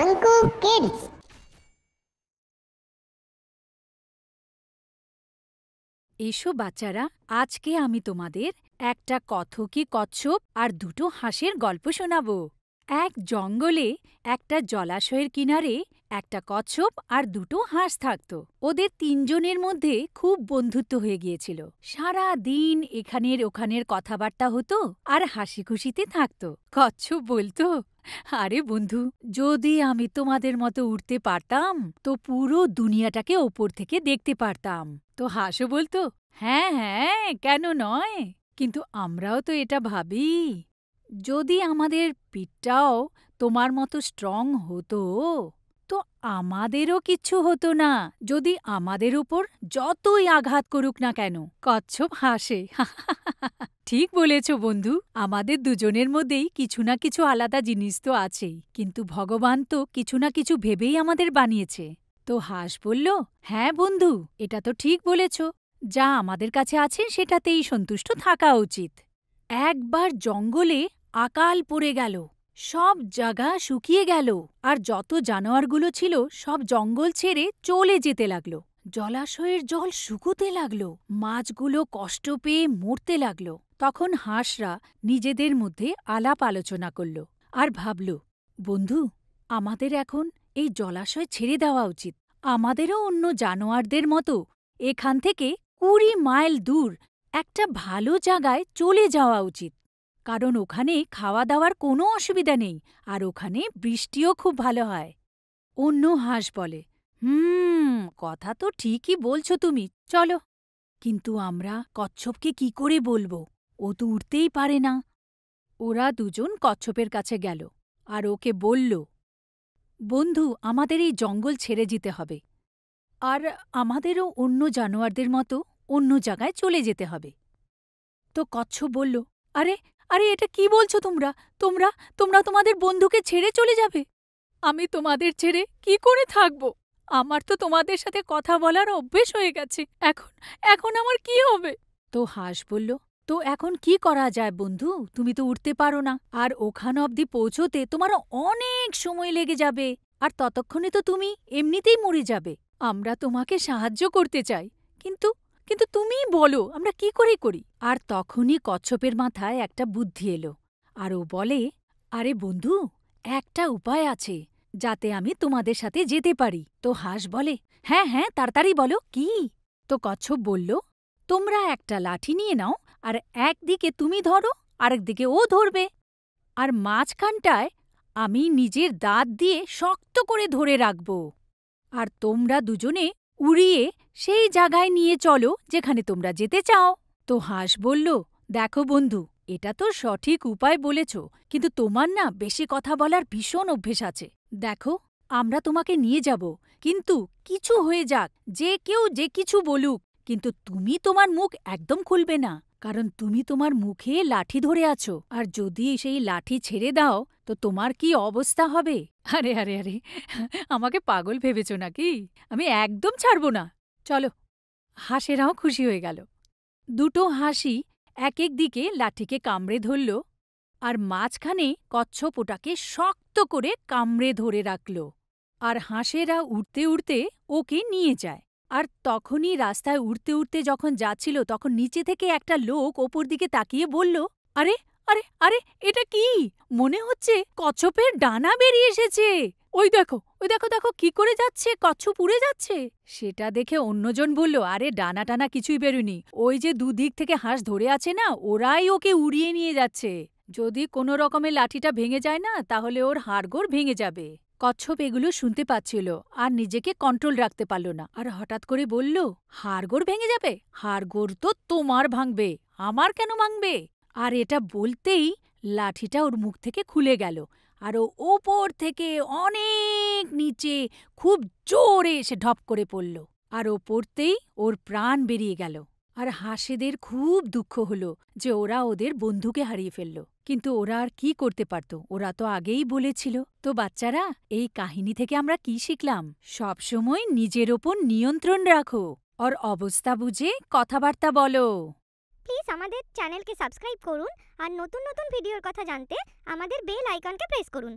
Funko Kids. এসো বাচ্চারা, আজকে আমি তোমাদের একটা কথকি কচ্ছপ আর দুটো হাঁসের গল্প শোনাবো। এক জঙ্গলে একটা জলাশয়ের কিনারে একটা কচ্ছপ আর দুটো হাঁস থাকত। ওদের তিনজনের মধ্যে খুব বন্ধুত্ব হয়ে গিয়েছিল। সারা দিন এখানের ওখানের কথাবার্তা হতো আর হাসি খুশিতে থাকত। কচ্ছপ বলতো, আরে বন্ধু, যদি আমি তোমাদের মতো উড়তে পারতাম তো পুরো দুনিয়াটাকে ওপর থেকে দেখতে পারতাম। তো হাঁসও বলতো, হ্যাঁ হ্যাঁ, কেন নয়, কিন্তু আমরাও তো এটা ভাবি, যদি আমাদের পিঠটাও তোমার মতো স্ট্রং হতো তো আমাদেরও কিচ্ছু হতো না, যদি আমাদের উপর যতই আঘাত করুক না কেন। কচ্ছপ হাসে, ঠিক বলেছ বন্ধু, আমাদের দুজনের মধ্যেই কিছু না কিছু আলাদা জিনিস তো আছেই, কিন্তু ভগবান তো কিছু না কিছু ভেবেই আমাদের বানিয়েছে। তো হাঁস বলল, হ্যাঁ বন্ধু, এটা তো ঠিক বলেছ, যা আমাদের কাছে আছে সেটাতেই সন্তুষ্ট থাকা উচিত। একবার জঙ্গলে আকাল পড়ে গেল, সব জায়গা শুকিয়ে গেল, আর যত জানোয়ারগুলো ছিল সব জঙ্গল ছেড়ে চলে যেতে লাগলো। জলাশয়ের জল শুকোতে লাগলো, মাছগুলো কষ্ট পেয়ে মরতে লাগলো। তখন হাঁসরা নিজেদের মধ্যে আলাপ আলোচনা করল আর ভাবল, বন্ধু, আমাদের এখন এই জলাশয় ছেড়ে দেওয়া উচিত। আমাদেরও অন্য জানোয়ারদের মতো এখান থেকে ২০ মাইল দূর একটা ভালো জায়গায় চলে যাওয়া উচিত, কারণ ওখানে খাওয়া দাওয়ার কোনো অসুবিধা নেই আর ওখানে বৃষ্টিও খুব ভালো হয়। অন্য হাঁস বলে, কথা তো ঠিকই বলছো তুমি, চলো। কিন্তু আমরা কচ্ছপকে কি করে বলবো, ও তো উঠতেই পারে না। ওরা দুজন কচ্ছপের কাছে গেল আর ওকে বলল, বন্ধু, আমাদের এই জঙ্গল ছেড়ে যেতে হবে, আর আমাদেরও অন্য জানোয়ারদের মতো অন্য জায়গায় চলে যেতে হবে। তো কচ্ছপ বলল, আরে আরে, এটা কি বলছো তোমরা তোমরা তোমরা তোমাদের বন্ধুকে ছেড়ে চলে যাবে? আমি তোমাদের ছেড়ে কি করে থাকব? আমার তো তোমাদের সাথে কথা বলার অভ্যেস হয়ে গেছে, এখন এখন আমার কি হবে? তো হাঁস বলল, তো এখন কি করা যায় বন্ধু, তুমি তো উঠতে পারো না, আর ওখান অবধি পৌঁছোতে তোমার অনেক সময় লেগে যাবে, আর ততক্ষণে তো তুমি এমনিতেই মরে যাবে। আমরা তোমাকে সাহায্য করতে চাই, কিন্তু কিন্তু তুমিই বলো আমরা কি করে করি। আর তখনই কচ্ছপের মাথায় একটা বুদ্ধি এলো, আর ও বলে, আরে বন্ধু, একটা উপায় আছে যাতে আমি তোমাদের সাথে যেতে পারি। তো হাঁস বলে, হ্যাঁ হ্যাঁ, তাড়াতাড়ি বলো, কি? তো কচ্ছপ বলল, তোমরা একটা লাঠি নিয়ে নাও, আর একদিকে তুমি ধরো, আরেকদিকে ও ধরবে, আর মাঝখানটায় আমি নিজের দাঁত দিয়ে শক্ত করে ধরে রাখব, আর তোমরা দুজনে উড়িয়ে সেই জায়গায় নিয়ে চলো যেখানে তোমরা যেতে চাও। তো হাঁস বলল, দেখো বন্ধু, এটা তো সঠিক উপায় বলেছ, কিন্তু তোমার না বেশি কথা বলার ভীষণ অভ্যেস আছে। দেখো, আমরা তোমাকে নিয়ে যাব, কিন্তু কিছু হয়ে যাক, যে কেউ যে কিছু বলুক, কিন্তু তুমি তোমার মুখ একদম খুলবে না, কারণ তুমি তোমার মুখে লাঠি ধরে আছো, আর যদি সেই লাঠি ছেড়ে দাও তো তোমার কি অবস্থা হবে? আরে আরে আরে, আমাকে পাগল ভেবেছ নাকি? আমি একদম ছাড়ব না, চলো। হাঁসেরাও খুশি হয়ে গেল। দুটো হাসি এক এক দিকে লাঠিকে কামড়ে ধরল, আর মাঝখানে কচ্ছপ ওটাকে শক্ত করে কামড়ে ধরে রাখল, আর হাঁসেরা উড়তে উড়তে ওকে নিয়ে যায়। আর তখনই রাস্তায় উড়তে উড়তে যখন যাচ্ছিল, তখন নিচে থেকে একটা লোক ওপর দিকে তাকিয়ে বলল, আরে আরে আরে, এটা কি? মনে হচ্ছে কচ্ছপের ডানা বেরিয়ে এসেছে। ওই দেখো, ওই দেখো দেখো, কি করে যাচ্ছে, কচ্ছপ উড়ে যাচ্ছে। সেটা দেখে অন্যজন বলল, আরে ডানা টানা কিছুই বেরোয়নি, ওই যে দুদিক থেকে হাঁস ধরে আছে না, ওরাই ওকে উড়িয়ে নিয়ে যাচ্ছে। যদি কোনো রকমে লাঠিটা ভেঙে যায় না, তাহলে ওর হাড়গোড় ভেঙে যাবে। কচ্ছপ এগুলো শুনতে পাচ্ছিল আর নিজেকে কন্ট্রোল রাখতে পারল না, আর হঠাৎ করে বলল, হাড়গোড় ভেঙে যাবে? হাড়গোড় তো তোমার ভাঙবে, আমার কেন ভাঙবে? আর এটা বলতেই লাঠিটা ওর মুখ থেকে খুলে গেল, আর ও ওপর থেকে অনেক নিচে খুব জোরে এসে ঢপ করে পড়ল, আর ও পড়তেই ওর প্রাণ বেরিয়ে গেল। আর হাঁসেদের খুব দুঃখ হলো যে ওরা ওদের বন্ধুকে হারিয়ে ফেলল, কিন্তু ওরা আর কি করতে পারত, ওরা তো আগেই বলেছিল। তো বাচ্চারা, এই কাহিনী থেকে আমরা কি শিখলাম? সবসময় নিজের ওপর নিয়ন্ত্রণ রাখো, আর অবস্থা বুঝে কথাবার্তা বলো। প্লিজ আমাদের চ্যানেলকে সাবস্ক্রাইব করুন আর নতুন নতুন ভিডিওর কথা জানতে আমাদের বেল আইকনকে প্রেস করুন।